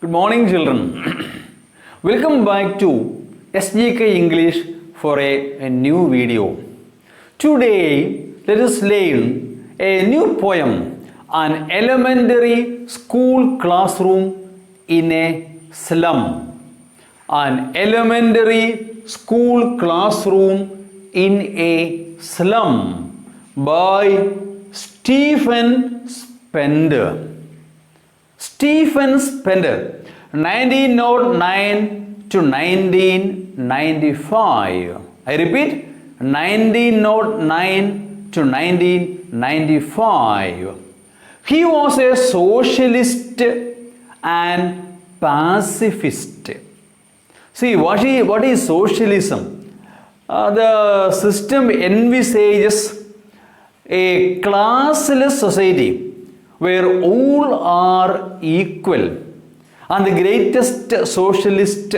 Good morning, children. Welcome back to SGK English for a new video. Today, let us learn a new poem, An Elementary School Classroom in a Slum. An elementary school classroom in a slum by Stephen Spender. Stephen Spender, 1909 to 1995. I repeat, 1909 to 1995. He was a socialist and pacifist. See, what is socialism? The system envisages a classless society where all are equal. And the greatest socialist,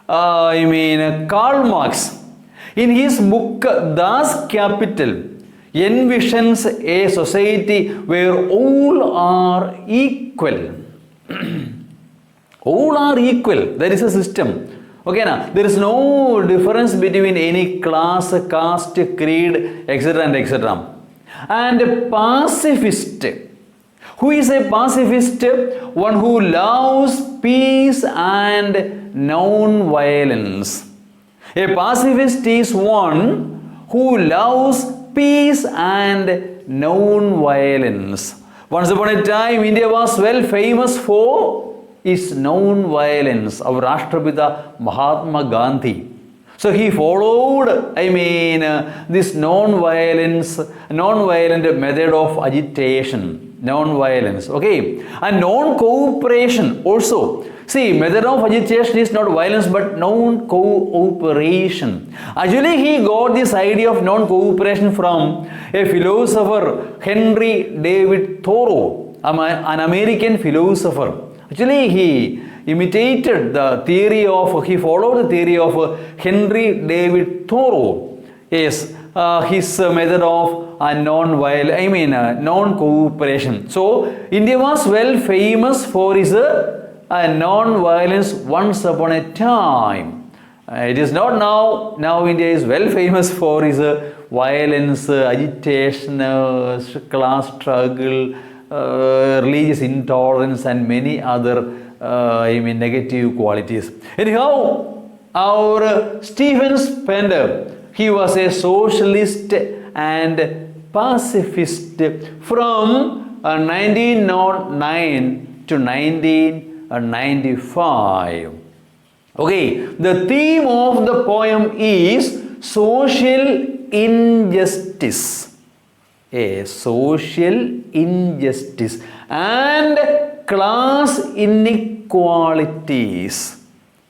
Karl Marx, in his book Das Kapital, envisions a society where all are equal. All are equal. That is a system. Okay, now there is no difference between any class, caste, creed, etc. and etc. And a pacifist. Who is a pacifist? One who loves peace and non-violence. A pacifist is one who loves peace and non-violence. Once upon a time, India was well famous for its non-violence. Our Rashtrapita Mahatma Gandhi. So he followed, this non-violent method of agitation. Non-violence, okay, and non-cooperation also. See, method of agitation is not violence but non-cooperation. Actually, he got this idea of non-cooperation from a philosopher, Henry David Thoreau, an American philosopher. Actually, he followed the theory of Henry David Thoreau. Yes, his method of non-cooperation. So, India was well famous for its non-violence once upon a time. It is not now. Now India is well famous for its violence, agitation, class struggle, religious intolerance and many other negative qualities. Anyhow, our Stephen Spender, he was a socialist and pacifist from 1909 to 1995. Okay, the theme of the poem is social injustice. A social injustice and class inequalities.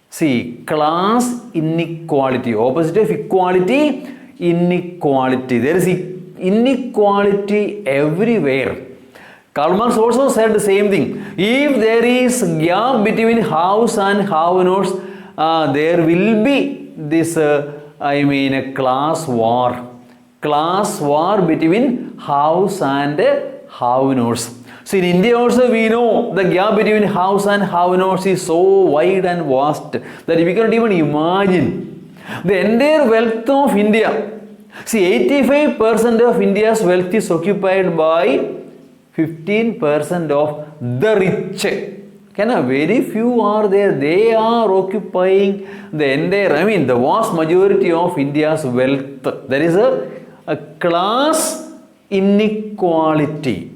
See, class inequality, opposite of equality, inequality. There is inequality everywhere. Karl Marx also said the same thing. If there is gap between haves and have-nots, there will be this, a class war. Class war between haves and have-nots. So in India also we know the gap between haves and have-nots is so wide and vast that we cannot even imagine. The entire wealth of India, see, 85% of India's wealth is occupied by 15% of the rich. Very few are there. They are occupying the entire, the vast majority of India's wealth. There is a class inequality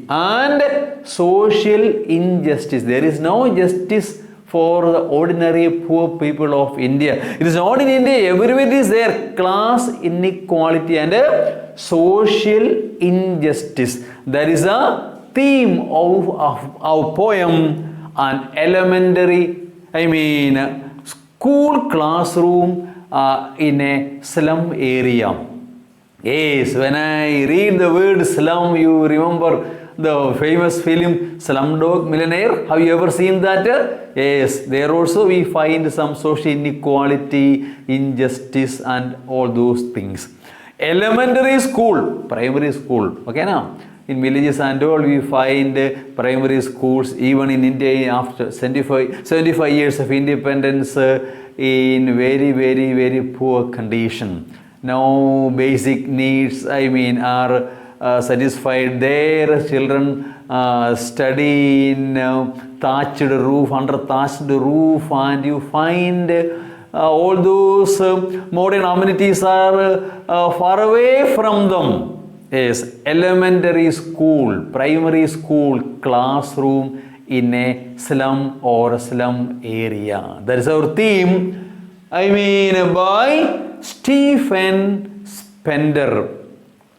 and social injustice. There is no justice for the ordinary poor people of India. It is not in India, everywhere it is there. Class inequality and social injustice. That is a theme of our poem, An Elementary, school classroom in a slum area. Yes, when I read the word slum, you remember the famous film Slumdog Millionaire. Have you ever seen that? Yes, there also we find some social inequality, injustice and all those things. Elementary school, primary school, okay now? in villages and all, we find primary schools, even in India after 75 years of independence, in very, very, very poor condition. No basic needs, are satisfied. Their children study in thatched roof, under thatched roof, and you find all those modern amenities are far away from them. Yes, elementary school, primary school, classroom in a slum or slum area. That is our theme. By Stephen Spender.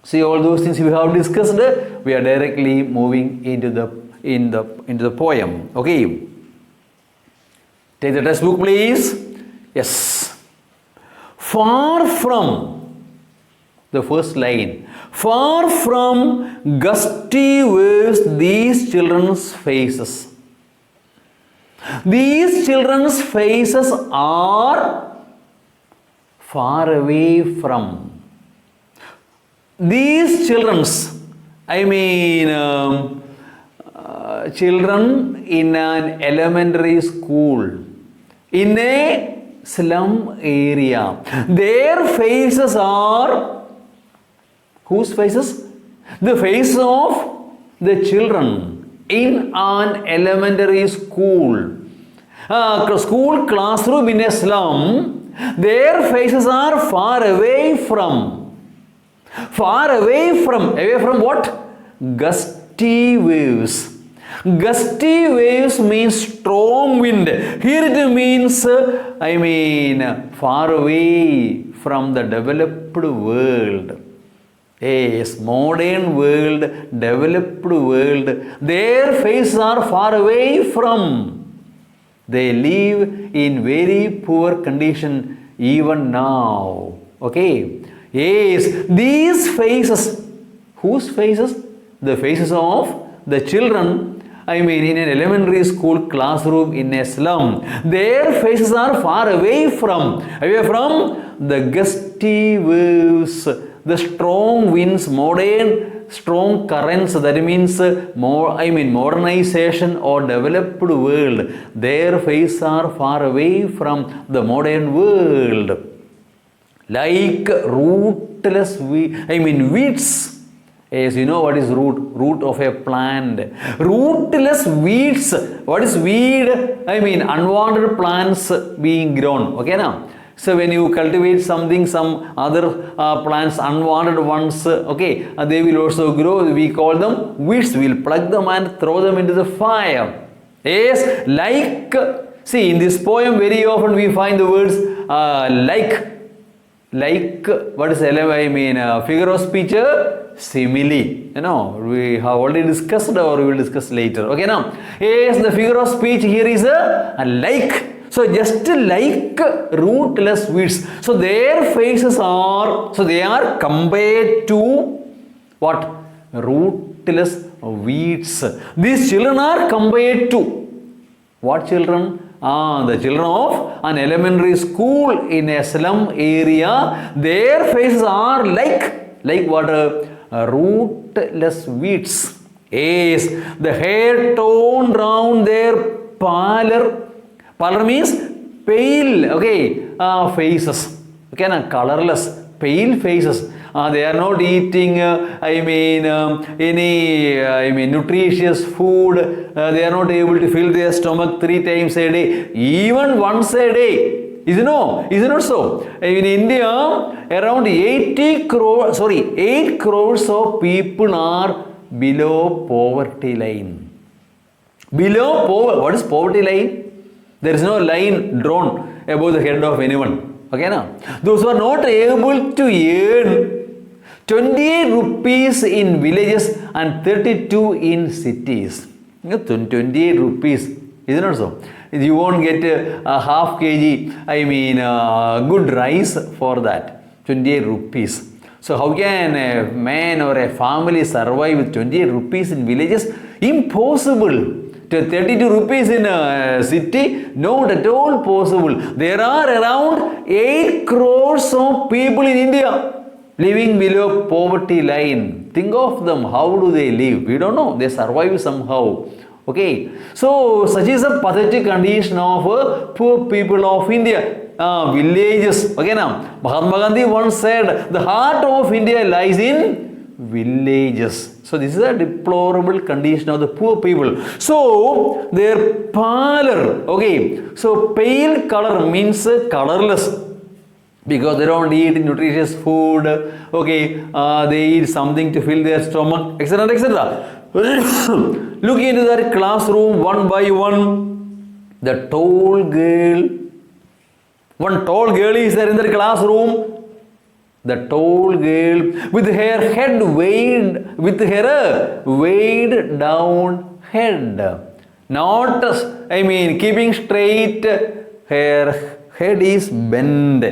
See, all those things we have discussed. We are directly moving into the poem. Okay. Take the textbook, please. Yes. Far from the first line. Far from gusty waves these children's faces. These children's faces are far away from. These children's, children in an elementary school, in a slum area, their faces are, whose faces? The faces of the children in an elementary school. School classroom in a slum, their faces are far away from. Far away from what? Gusty waves. Gusty waves means strong wind. Here it means, far away from the developed world. Yes, modern world, developed world, their faces are far away from. They live in very poor condition even now. Okay. Yes, these faces, whose faces? The faces of the children, in an elementary school classroom in a slum. Their faces are far away from the gusty waves, the strong winds, modern strong currents, that means modernization or developed world. Their faces are far away from the modern world. Like rootless weeds. Yes, you know what is root of a plant. Rootless weeds. What is weed? Unwanted plants being grown. Okay now. So when you cultivate something, some other plants, unwanted ones, they will also grow. We call them weeds. We will pluck them and throw them into the fire. Yes, see, in this poem very often we find the words like, what is figure of speech? Simile. We have already discussed or we will discuss later. Okay now. Yes, the figure of speech here is a like. So just like rootless weeds. So their faces are, they are compared to what? Rootless weeds. These children are compared to what children? The children of an elementary school in a slum area. Their faces are like what? Rootless weeds. Yes, the hair torn round their pallor. Pallor means pale, faces. Colorless, pale faces. They are not eating, any, nutritious food. They are not able to fill their stomach 3 times a day, even once a day. Is it not so? In India, around 8 crores of people are below poverty line. Below poverty, what is poverty line? There is no line drawn above the head of anyone. Okay, now those who are not able to earn 28 rupees in villages and 32 in cities. 28 rupees, is it not so? You won't get a half kg, good rice for that. 28 rupees. So how can a man or a family survive with 28 rupees in villages? Impossible. 32 rupees in a city? Not at all possible. There are around 8 crores of people in India living below poverty line. Think of them. How do they live? We don't know. They survive somehow. Okay. So such is a pathetic condition of poor people of India. Villages. Okay, now Mahatma Gandhi once said, the heart of India lies in villages. So this is a deplorable condition of the poor people. So their pallor. Okay. So pale color means colorless, because they don't eat nutritious food. Okay, they eat something to fill their stomach, etc., etc. Look into that classroom one by one. The tall girl, one tall girl is there in the classroom. The tall girl with her head weighed down head. Not, keeping straight, her head is bent.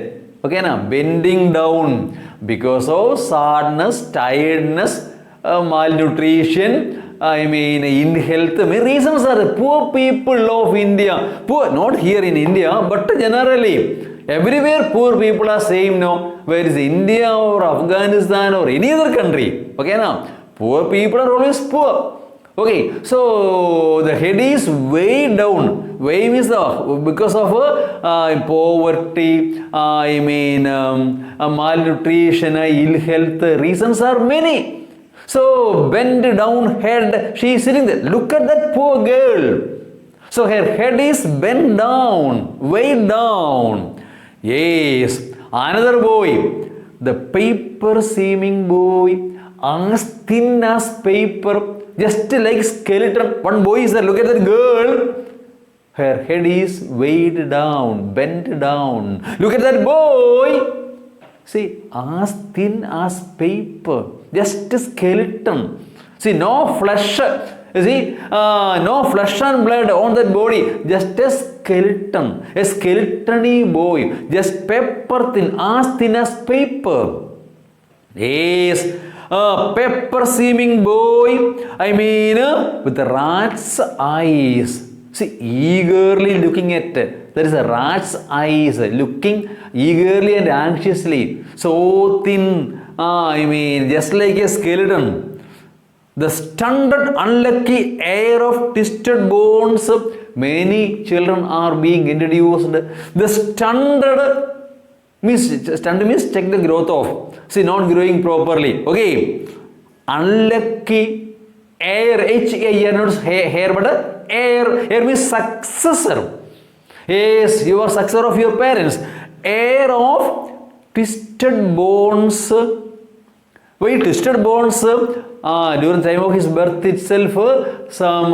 Okay, now bending down because of sadness, tiredness, malnutrition, in health. Many reasons are the poor people of India. Poor, not here in India, but generally. Everywhere poor people are same now. Where is India or Afghanistan or any other country? Okay, now poor people are always poor. Okay, so the head is weighed down. Weigh means because of poverty, malnutrition, ill health. Reasons are many. So bend down head, she is sitting there. Look at that poor girl. So her head is bent down, weighed down. Yes, another boy, the paper seeming boy, as thin as paper, just like skeleton. One boy is there. Look at that girl. Her head is weighed down, bent down. Look at that boy. See, as thin as paper, just a skeleton. See, no flesh. You see, no flesh and blood on that body, just a skeleton, a skeletony boy, just paper thin, as thin as paper. Yes, paper seeming boy, with the rat's eyes. See, eagerly looking at, there is a rat's eyes, looking eagerly and anxiously, so thin, just like a skeleton. The stunted, unlucky heir of twisted bones. Many children are being introduced. The stunted means check the growth of. See, not growing properly. Okay. Unlucky heir, H-A-R, not hair, but heir means successor. Yes, you are successor of your parents. Heir of twisted bones. Why twisted bones? During the time of his birth itself, some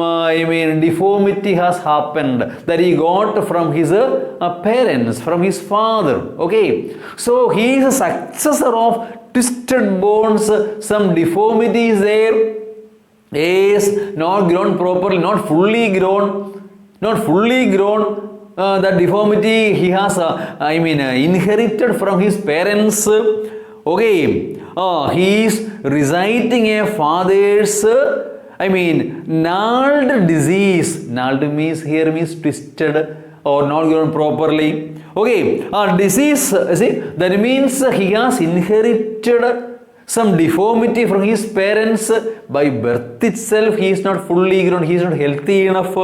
deformity has happened that he got from his parents, from his father. Okay, so he is a successor of twisted bones. Some deformity is there. Is not grown properly, not fully grown. That deformity he has, inherited from his parents. Okay. He is reciting a father's, gnarled disease. Gnarled means twisted or not grown properly. Okay, disease, see, that means he has inherited some deformity from his parents. By birth itself, he is not fully grown, he is not healthy enough.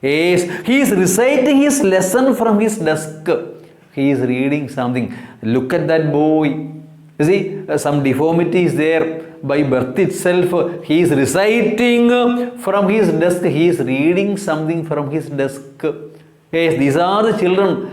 Yes, he is reciting his lesson from his desk. He is reading something. Look at that boy. You see, some deformity is there. By birth itself, he is reciting from his desk. He is reading something from his desk. Yes, these are the children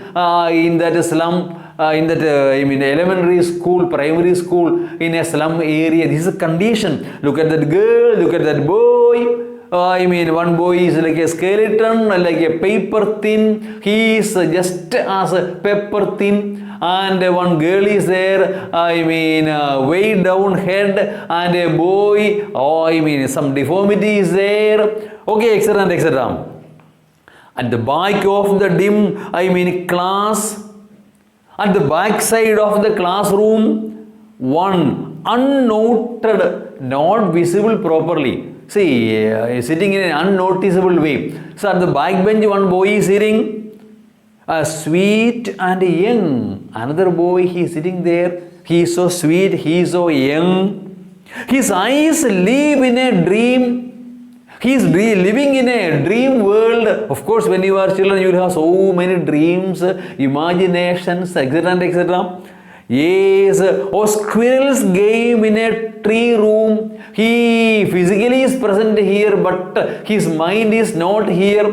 in that slum, in that elementary school, primary school, in a slum area. This is a condition. Look at that girl, look at that boy. One boy is like a skeleton, like a paper thin. He is just as a paper thin. And one girl is there, weighed down head, and a boy, some deformity is there. Okay, etc. and etc. At the back of the dim, class, at the back side of the classroom, one unnoted, not visible properly. See, sitting in an unnoticeable way. So at the back bench, one boy is sitting, sweet and young. Another boy, he is sitting there. He is so sweet, he is so young. His eyes live in a dream. He is living in a dream world. Of course, when you are children, you will have so many dreams, imaginations, etc. and etc. Yes, or squirrels game in a tree room. He physically is present here, but his mind is not here.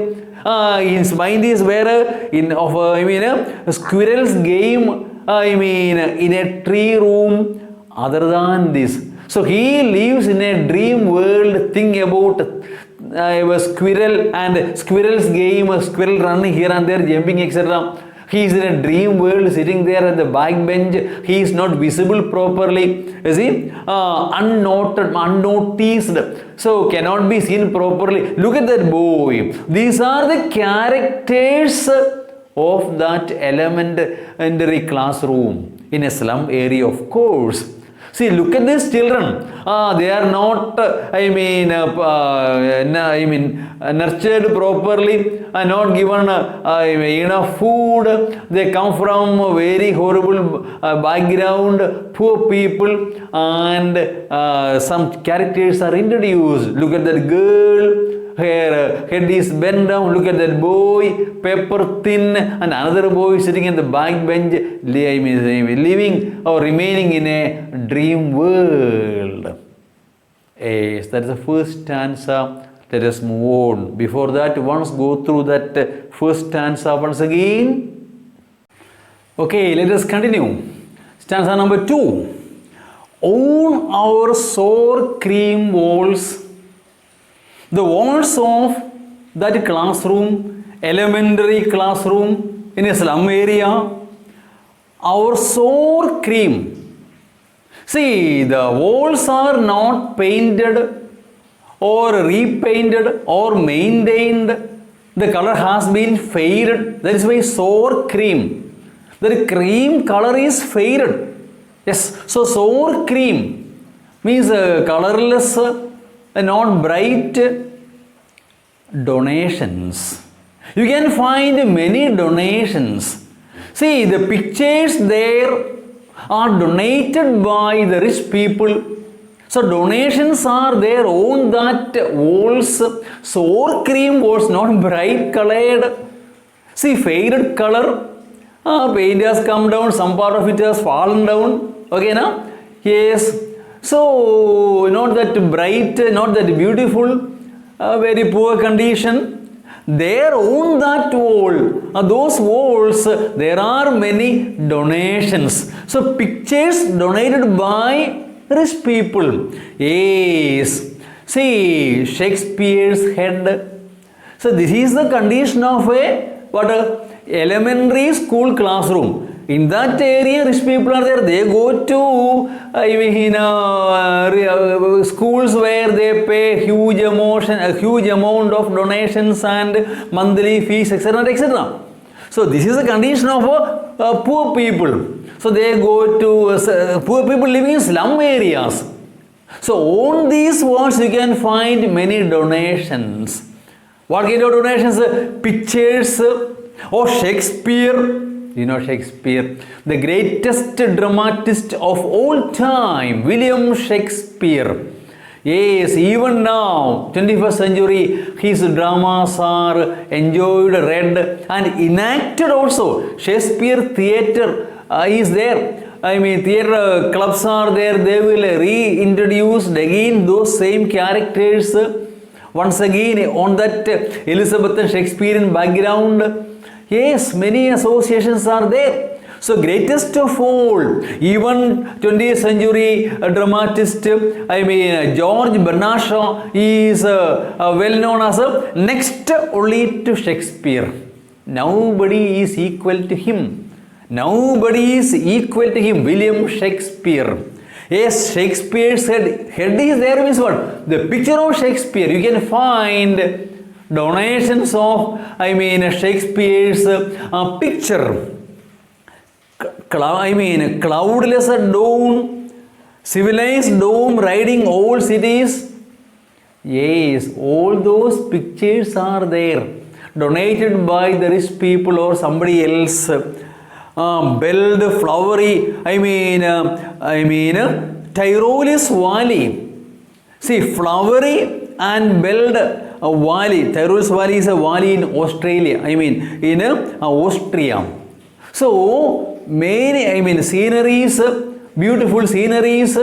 His mind is where a squirrels game. In a tree room. Other than this, so he lives in a dream world. Think about a squirrel and squirrels game, a squirrel running here and there, jumping, etc. He is in a dream world, sitting there at the back bench. He is not visible properly. Is he? Unnoticed. So cannot be seen properly. Look at that boy. These are the characters of that elementary classroom in a slum area, of course. See, look at these children. They are not, nurtured properly, not given enough food. They come from a very horrible background, poor people, and some characters are introduced. Look at that girl. Her head is bent down. Look at that boy, paper thin, and another boy sitting in the back bench, living or remaining in a dream world. Yes, that is the first stanza. Let us move on. Before that, once go through that first stanza once again. Okay, let us continue. Stanza number 2. On our sour cream walls, the walls of that classroom, elementary classroom in a slum area, our sour cream. See, the walls are not painted or repainted or maintained. The color has been faded. That is why sour cream. The cream color is faded. Yes, so sour cream means colorless, not bright. Donations. You can find many donations. See, the pictures there are donated by the rich people. So donations are there on that walls. Sour cream was not bright colored. See, faded color. Paint has come down. Some part of it has fallen down. Okay, now? Yes. So, not that bright, not that beautiful, very poor condition. There on that wall, those walls, there are many donations. So, pictures donated by rich people. Yes. See, Shakespeare's head. So, this is the condition of a elementary school classroom. In that area, rich people are there. They go to schools where they pay a huge amount of donations and monthly fees, etc., etc. So this is the condition of poor people. So they go to poor people living in slum areas. So on these walls you can find many donations. What kind of donations? Pictures of Shakespeare. You know Shakespeare, the greatest dramatist of all time, William Shakespeare. Yes, even now, 21st century, his dramas are enjoyed, read and enacted also. Shakespeare theatre is there. Theatre clubs are there. They will reintroduce again those same characters once again on that Elizabethan Shakespearean background. Yes, many associations are there. So greatest of all, even 20th century dramatist, George Bernard is well known as next only to Shakespeare. Nobody is equal to him. Nobody is equal to him, William Shakespeare. Yes, Shakespeare's head is there means what? The picture of Shakespeare, you can find donations of Shakespeare's picture. Cloudless dome, civilized dome riding old cities. Yes, all those pictures are there, donated by the rich people or somebody else. Build flowery, Tyrolese Valley. See, flowery and belled valley. Tyrolese Valley is a valley in Australia. In Austria. So, many, sceneries, beautiful sceneries,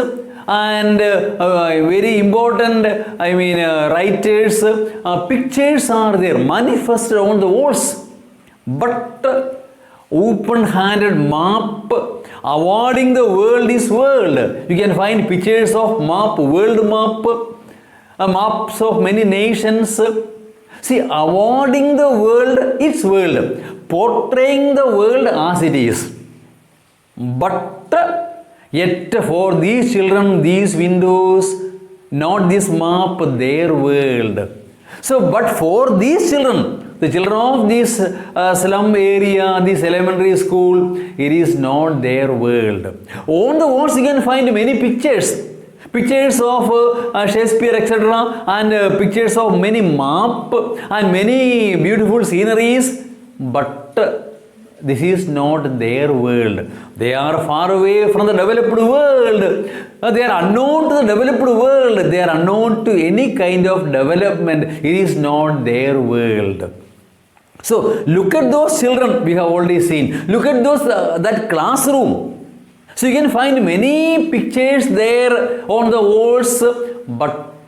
and very important, writers, pictures are there, manifested on the walls. But open-handed map, awarding the world is world. You can find pictures of map, world map, maps of many nations. See, awarding the world its world, portraying the world as it is. But yet for these children, these windows, not this map, their world. So, but for these children, the children of this slum area, this elementary school, it is not their world. On the walls you can find many pictures. Pictures of Shakespeare, etc. and pictures of many map and many beautiful sceneries. But this is not their world. They are far away from the developed world. They are unknown to the developed world. They are unknown to any kind of development. It is not their world. So look at those children we have already seen. Look at those that classroom. So you can find many pictures there on the walls, but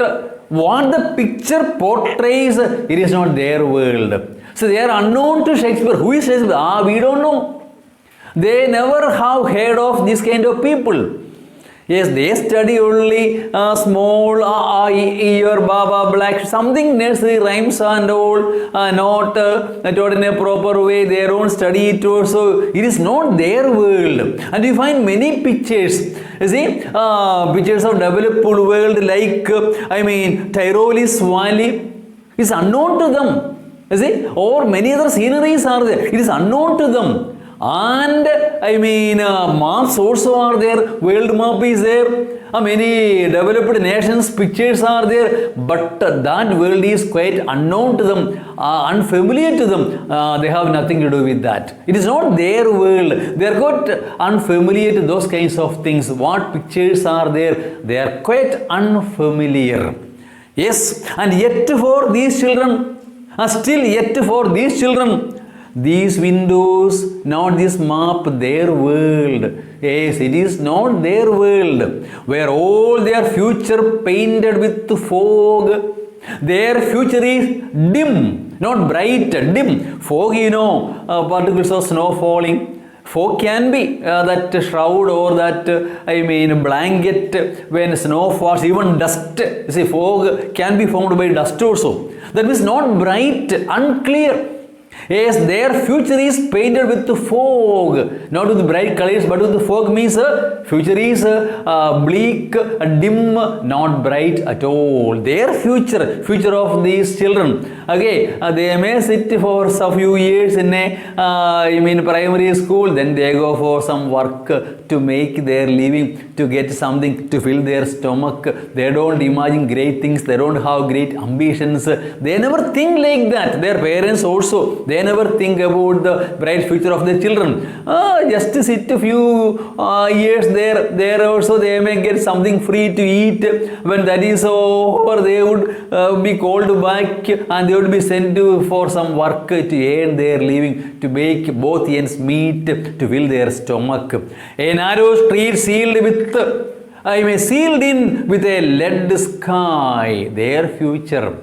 what the picture portrays, it is not their world. So they are unknown to Shakespeare. Who is Shakespeare? We don't know. They never have heard of this kind of people. Yes, they study only small ear, baba, black, something nursery rhymes and all, not taught in a proper way. They don't study it also. It is not their world. And you find many pictures. You see, pictures of developed world like, Tyrolese Valley is unknown to them. You see, or many other sceneries are there. It is unknown to them. And maps also are there, world map is there, many developed nations pictures are there, but that world is quite unknown to them, unfamiliar to them. They have nothing to do with that. It is not their world. They are quite unfamiliar to those kinds of things. What pictures are there? They are quite unfamiliar. Yes, and yet for these children, these windows, not this map, their world. Yes, it is not their world, where all their future painted with fog. Their future is dim, not bright, dim. Fog, particles of snow falling. Fog can be that shroud or that, blanket when snow falls, even dust. See, fog can be formed by dust also. That means not bright, unclear. Yes, their future is painted with fog, not with bright colors, but with the fog means future is bleak, dim, not bright at all. Their future of these children. Okay, they may sit for a few years in a primary school, then they go for some work to make their living, to get something to fill their stomach. They don't imagine great things. They don't have great ambitions. They never think like that. Their parents also, they never think about the bright future of their children. Just to sit a few years there also they may get something free to eat. When that is over, they would be called back and they would be sent for some work to earn their living, to make both ends meet, to fill their stomach. A narrow street sealed in with a lead sky, their future.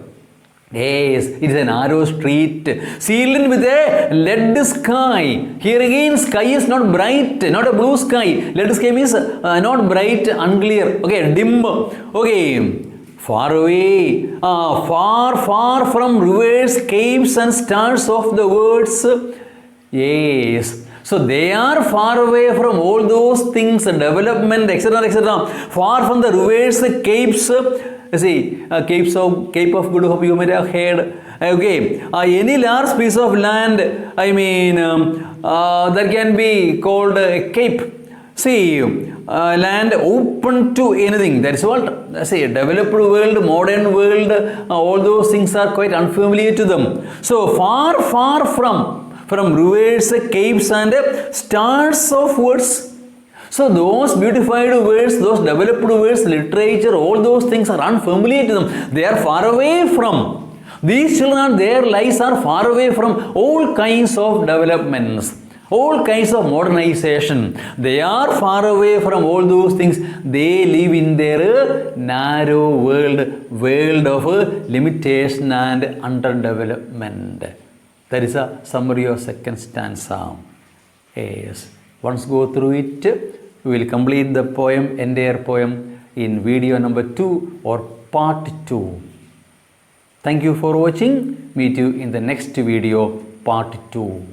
Yes, it is a narrow street, sealed in with a lead sky. Here again, sky is not bright, not a blue sky. Lead sky means not bright, unclear. Okay, dim. Okay, far away, far from rivers, caves and stars of the words. Yes. So they are far away from all those things, development, etc., etc. Far from the rivers, caves. See, Cape of Good Hope you may have heard. Okay, any large piece of land, that can be called a cape. See, land open to anything. That is what, say, developed world, modern world, all those things are quite unfamiliar to them. So far from rivers, caves and stars of words. So those beautified words, those developed words, literature, all those things are unfamiliar to them. They are far away from. These children, their lives are far away from all kinds of developments, all kinds of modernization. They are far away from all those things. They live in their narrow world of limitation and underdevelopment. That is a summary of second stanza. Yes. Once go through it, we will complete the poem, entire poem, in video number 2 or part 2. Thank you for watching. Meet you in the next video, part 2.